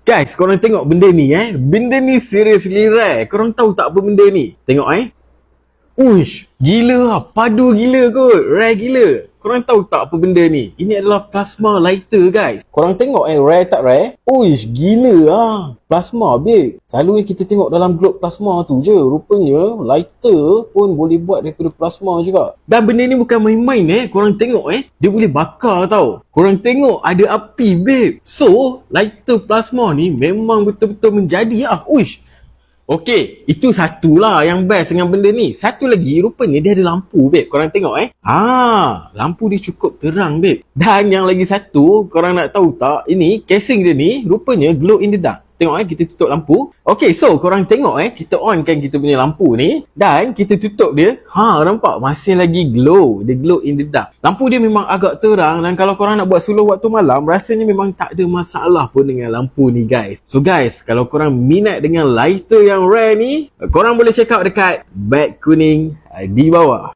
Guys, korang tengok benda ni Benda ni seriously rare. Korang tahu tak apa benda ni? Tengok Uish, gila lah. Padu gila kot. Rare gila. Korang tahu tak apa benda ni? Ini adalah plasma lighter, guys. Korang tengok rare tak rare? Uish, gila lah. Plasma, babe. Selalunya kita tengok dalam globe plasma tu je. Rupanya lighter pun boleh buat daripada plasma juga. Dan benda ni bukan main-main Korang tengok dia boleh bakar tau. Korang tengok ada api, babe. So, lighter plasma ni memang betul-betul menjadi lah. Uish. Okey, itu satulah yang best dengan benda ni. Satu lagi, rupanya dia ada lampu, babe. Korang tengok lampu dia cukup terang, babe. Dan yang lagi satu, korang nak tahu tak, ini casing dia ni rupanya glow in the dark. Tengok kita tutup lampu. Okey, so korang tengok kita on kan kita punya lampu ni dan kita tutup dia. Nampak masih lagi glow. Dia glow in the dark. Lampu dia memang agak terang dan kalau korang nak buat suluh waktu malam, rasanya memang tak ada masalah pun dengan lampu ni, guys. So guys, kalau korang minat dengan lighter yang rare ni, korang boleh check out dekat bag kuning di bawah.